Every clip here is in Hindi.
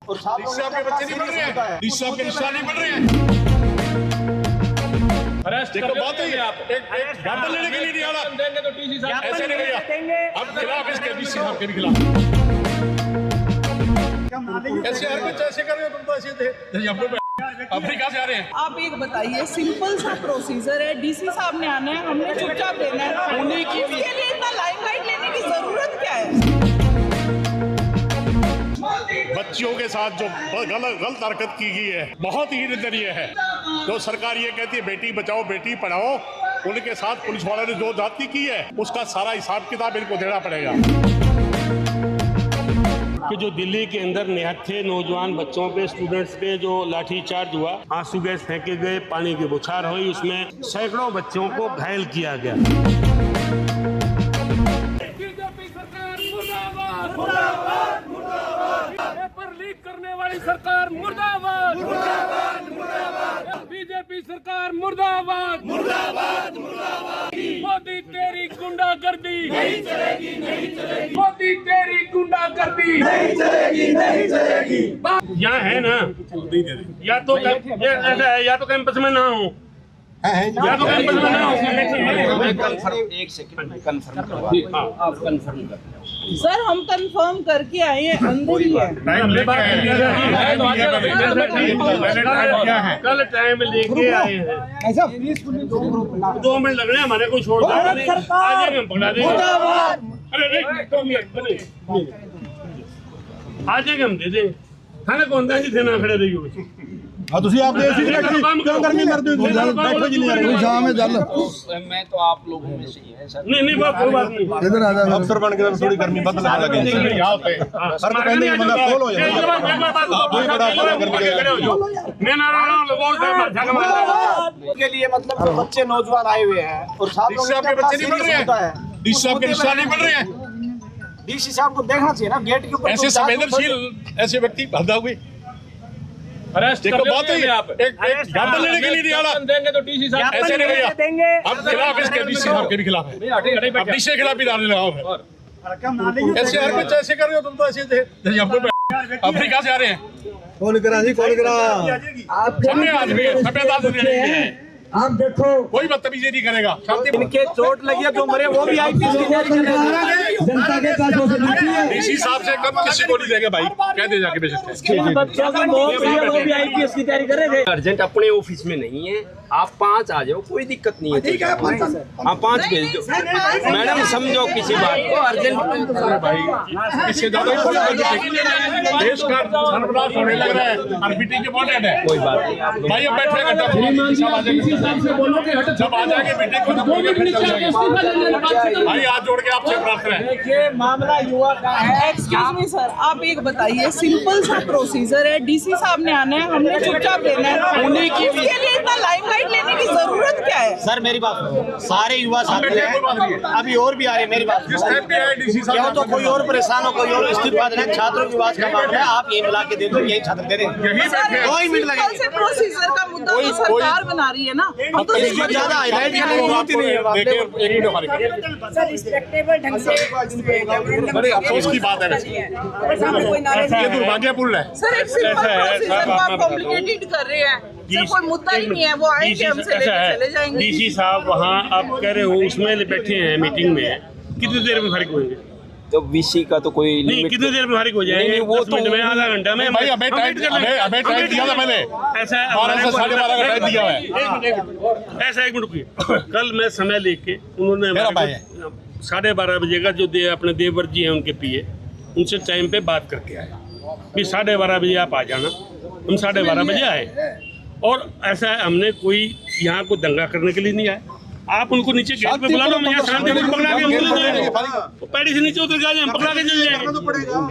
और आपके बच्चे नहीं बन रहे हैं, आपके रिश्ता नहीं बन रहे हैं। देखो बात है, आप एक एग्जाम्पल लेने के लिए नहीं आ रहा, देंगे तो डीसी साहब ऐसे नहीं भैया, हम खिलाफ इसके डीसी साहब के भी खिलाफ। ऐसे हर कुछ ऐसे कर रहे हो तुम, तो ऐसे थे अफ्रीका से आ रहे हैं। आप एक बताइए, सिंपल सा प्रोसीजर है, डीसी साहब ने आना है, हमने चुपचाप देना है, उन्हीं की इसके लिए इतना लाइमलाइट लेने की जरूरत क्या है? बच्चियों के साथ जो गलत हरकत की गई है बहुत ही निंदनीय है। जो सरकार ये कहती है बेटी बचाओ बेटी पढ़ाओ, उनके साथ पुलिस वालों ने जो जाति की है उसका सारा हिसाब किताब इनको देना पड़ेगा। कि जो दिल्ली के अंदर निहत्थे नौजवान बच्चों पे, स्टूडेंट्स पे जो लाठीचार्ज हुआ, आंसू गैस फेंके गए, पानी की बौछार हुई, उसमें सैकड़ों बच्चों को घायल किया गया। बीजेपी सरकार मुर्दाबाद, मुर्दाबाद, मुर्दाबाद। पेपर लीक करने वाली सरकार मुर्दाबाद, मुर्दाबाद, मुर्दाबाद। बीजेपी सरकार मुर्दाबाद, मुर्दाबाद, मुर्दाबाद। मोदी तेरी गुंडागर्दी नहीं चलेगी, नहीं चलेगी। मोदी तेरी गुंडागर्दी नहीं चलेगी, नहीं चलेगी। यहाँ है ना, या तो ऐसा है, या तो कैंपस में ना हो, या तो कैंपस में ना हो। एक सेकंड कंफर्म करवा, आप कंफर्म कर। सर हम कंफर्म करके आए हैं, अंदर ही है। कल टाइम लेके आए हैं, 2 मिनट लग रहे हैं हमारे को, छोड़ दो, आ जाएंगे हम पकड़ा देंगे। अरे आ जाएंगे हम, दे देंगे। थाने को अंदर ही थे ना खड़े रहिए। आप क्यों गर्मी करते हो? बैठो जी, नहीं शाम में जल मैं तो आप लोगों में से ही है सर। नहीं कोई बात नहीं। इधर आ जाओ, अफसर बन के थोड़ी गर्मी बदलने लगे यहाँ पे। सर तो कहते हैं बंदा खोल हो जाए, मैं ना रहा हूँ के लिए मतलब जो बच्चे नौजवान आए हुए हैं और साथ में आपके बच्चे नहीं बन रहे हैं, आपके रिश्ता नहीं बन रहे हैं। डीसी साहब को देखना चाहिए ना, गेट के ऊपर ऐसे संवेदनशील ऐसे व्यक्ति भगा हुए। देखो बात है, एक एग्जाम्पल लेने के लिए नहीं आ रहा, देंगे तो डीसी साहब ऐसे नहीं भैया, हम खिलाफ इसके डीसी साहब के भी खिलाफ है, अब डीसी के खिलाफ भी डालने लगा हूं। ऐसे हर कुछ ऐसे कर रहे हो तुम, तो ऐसे थे अफ्रीका से आ रहे हैं। कौन करा जी, कौन करा? सबने आदमी है, सफेद आदमी है, आप देखो कोई बदतमीजी नहीं करेगा। शांति इनके चोट लगी है, जो मरे वो भी आईपीएस की तैयारी कर रहे हैं। जनता के पैसों से जीती है। डीसी साहब से कब किसी को नहीं देंगे भाई, कह दे जाके बेशक। बच्चों की मौत हुई है, वो भी आईपीएस की तैयारी कर रहे थे। अर्जेंट अपने ऑफिस में नहीं है, आप 5 आ जाओ, कोई दिक्कत नहीं है। हाँ 5 भेज दो मैडम, समझो किसी बात को अर्जेंट भाई इससे ज्यादा देश का सर्वनाश होने लग रहा है और मीटिंग इम्पोर्टेंट है। कोई बात नहीं भाई अब बैठे जब आ जाएंगे मीटिंग खत्म हो गई, भाई हाथ जोड़ के आपसे प्रार्थना है। ये मामला युवा का है। एक्सक्यूज मी सर, आप एक बताइए, सिंपल सा प्रोसीजर है, डीसी साहब ने आना है, हमने चुपचाप देना है, उन्हीं की इसके लिए इतना लाइमलाइट लेने की जरूरत क्या है? सर मेरी बात सुनो, सारे युवा साथी हैं, अभी और भी आ रहे हैं, मेरी बात सुनो। क्यों तो कोई और परेशान हो, कोई और इस्तीफा देना, छात्रों की आवाज का मामला है, आप ये मिला के दे दो, यही छात्र दे दें। 2 मिनट लगेंगे। से प्रोसीजर का मुद्दा तो सरकार बना रही है ना, हम तो इसमें ज्यादा हाईलाइट करने की जरूरत ही नहीं है। सर रिस्पेक्टेबल ढंग से बड़े अफसोस की बात है वैसे, ये दुर्भाग्यपूर्ण है। सर एक सिंपल प्रोसीजर को आप कॉम्प्लिकेटेड कर रहे हैं। सर कोई मुद्दा ही नहीं है, वो आएंगे हमसे लेके चले जाएंगे। डीसी साहब वहाँ आप कह रहे हो उसमें बैठे हैं मीटिंग में, कितनी देर में फारिग होंगे? तो वीसी का तो कोई नहीं, कितनी देर में फारिग हो जाएंगे? नहीं, वो 10 मिनट में, आधा घंटा में। भाई हमें टाइम दिया था मैंने, ऐसा 12 से 12.5 का टाइम दिया है। ऐसा 1 मिनट रुकिए। कल मैं समय लेके उन्होंने 12:30 बजे का जो अपने देवर जी हैं उनके पिए, उनसे टाइम पे बात करके आए कि 12:30 बजे आप आ जाना। हम 12:30 बजे आए और ऐसा है, हमने कोई यहाँ को दंगा करने के लिए नहीं आए। आप उनको नीचे गेट पे बुला लो, मैं यहाँ शांतिपूर्ण पकड़ा के हम चले जाएंगे। पैड़ी से नीचे उतर जाए, हम पकड़ा के चले जाएंगे।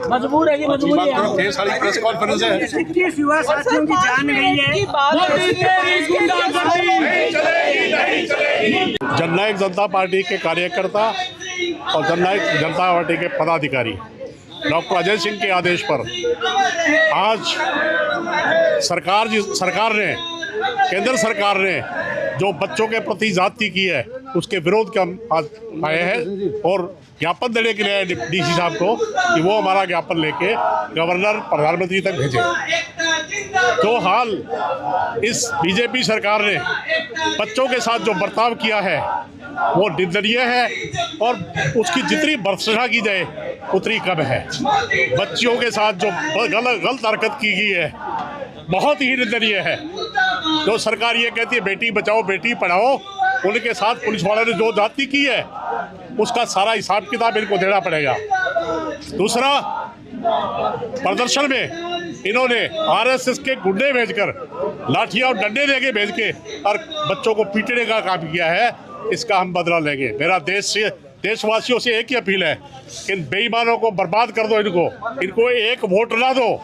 मजबूर है, मजबूरी है। ढेर सारी प्रेस कॉन्फ्रेंस है। 21 युवा साथियों की जान गई है। जननायक जनता पार्टी के कार्यकर्ता और जननायक जनता पार्टी के पदाधिकारी डॉक्टर अजय सिंह के आदेश पर आज सरकार ने, केंद्र सरकार ने जो बच्चों के प्रति ज्यादती की है उसके विरोध के हम आज आए हैं और ज्ञापन देने के लिए आए डीसी साहब को कि वो हमारा ज्ञापन लेके गवर्नर प्रधानमंत्री तक भेजे। जो हाल इस बीजेपी सरकार ने बच्चों के साथ जो बर्ताव किया है वो निंदनीय है और उसकी जितनी भर्त्सना की जाए उतनी कम है। बच्चियों के साथ जो गलत हरकत की गई है बहुत ही निंदनीय है। जो सरकार ये कहती है बेटी बचाओ बेटी पढ़ाओ, उनके साथ पुलिस वालों ने जो जाति की है उसका सारा हिसाब किताब इनको देना पड़ेगा। दूसरा, प्रदर्शन में इन्होंने आरएसएस के गुंडे भेजकर लाठियां और डंडे लेके भेज के और बच्चों को पीटने का काम किया है। इसका हम बदला लेंगे। मेरा देशवासियों से एक ही अपील है कि इन बेईमानों को बर्बाद कर दो, इनको एक वोट ना दो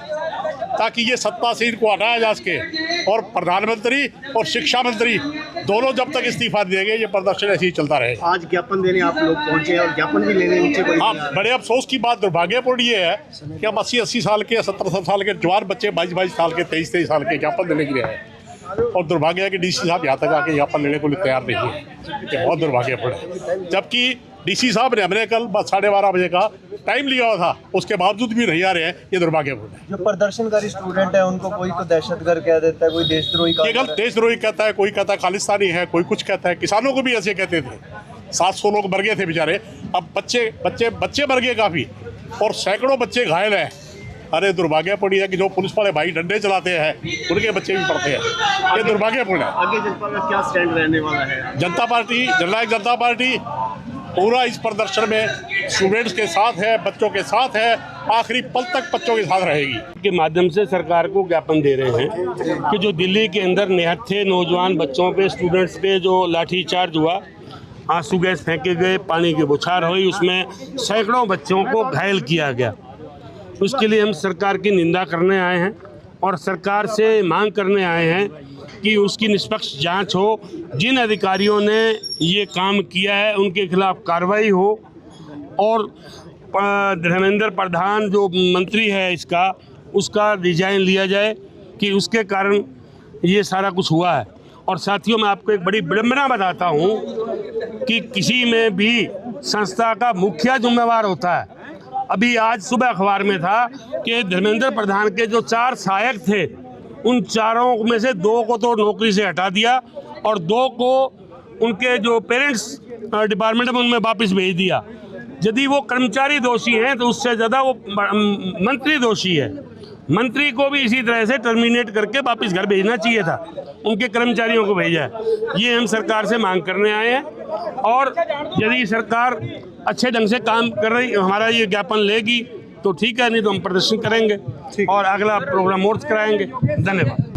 ताकि ये सत्ता से इनको हटाया जा सके। और प्रधानमंत्री और शिक्षा मंत्री दोनों जब तक इस्तीफा देंगे ये प्रदर्शन ऐसे ही चलता रहेगा। आज ज्ञापन देने आप लोग पहुंचे और ज्ञापन भी लेने नीचे हाँ, बड़े अफसोस की बात, दुर्भाग्यपूर्ण ये है कि हम 80-80 साल के 70 साल के जवान बच्चे 22-22 साल के 23-23 साल के ज्ञापन देने के लिए आए और दुर्भाग्य है कि डीसी साहब यहाँ तक आके ज्ञापन लेने को तैयार नहीं है। बहुत दुर्भाग्यपूर्ण है। जबकि डीसी साहब ने हमने कल 12:30 बजे का टाइम लिया हुआ था, उसके बावजूद भी नहीं आ रहे हैं। ये दुर्भाग्यपूर्ण है। जो प्रदर्शनकारी स्टूडेंट है उनको कोई तो दहशतगर्द कह देता है, कोई देशद्रोही ये गलत, देशद्रोही कहता है, कोई कहता है खालिस्तानी है, कोई कुछ कहता है। किसानों को भी ऐसे कहते थे। 700 लोग मर गए थे बेचारे। अब बच्चे मर गए काफ़ी और सैकड़ों बच्चे घायल हैं। अरे दुर्भाग्यपूर्ण है कि जो पुलिस वाले भाई डंडे चलाते हैं उनके बच्चे भी पढ़ते हैं। ये दुर्भाग्यपूर्ण है। आगे जनता का क्या स्टैंड रहने वाला है? जनता पार्टी, जननायक जनता पार्टी पूरा इस प्रदर्शन में स्टूडेंट्स के साथ है, बच्चों के साथ है, आखिरी पल तक बच्चों के साथ रहेगी। के माध्यम से सरकार को ज्ञापन दे रहे हैं कि जो दिल्ली के अंदर निहत्थे नौजवान बच्चों पे, स्टूडेंट्स पे जो लाठीचार्ज हुआ, आंसू गैस फेंके गए, पानी की बौछार हुई, उसमें सैकड़ों बच्चों को घायल किया गया। उसके लिए हम सरकार की निंदा करने आए हैं और सरकार से मांग करने आए हैं कि उसकी निष्पक्ष जांच हो। जिन अधिकारियों ने ये काम किया है उनके खिलाफ कार्रवाई हो और धर्मेंद्र प्रधान जो मंत्री है इसका, उसका रिजाइन लिया जाए कि उसके कारण ये सारा कुछ हुआ है। और साथियों, मैं आपको एक बड़ी विडंबना बताता हूँ कि किसी में भी संस्था का मुखिया जिम्मेवार होता है। अभी आज सुबह अखबार में था कि धर्मेंद्र प्रधान के जो 4 सहायक थे उन 4 में से 2 को तो नौकरी से हटा दिया और 2 को उनके जो पेरेंट्स डिपार्टमेंट में उनमें वापस भेज दिया। यदि वो कर्मचारी दोषी हैं तो उससे ज़्यादा वो मंत्री दोषी है। मंत्री को भी इसी तरह से टर्मिनेट करके वापस घर भेजना चाहिए था, उनके कर्मचारियों को भेजा है। ये हम सरकार से मांग करने आए हैं और यदि सरकार अच्छे ढंग से काम कर रही, हमारा ये ज्ञापन लेगी तो ठीक है, नहीं तो हम प्रदर्शन करेंगे और अगला प्रोग्राम और कराएंगे। धन्यवाद।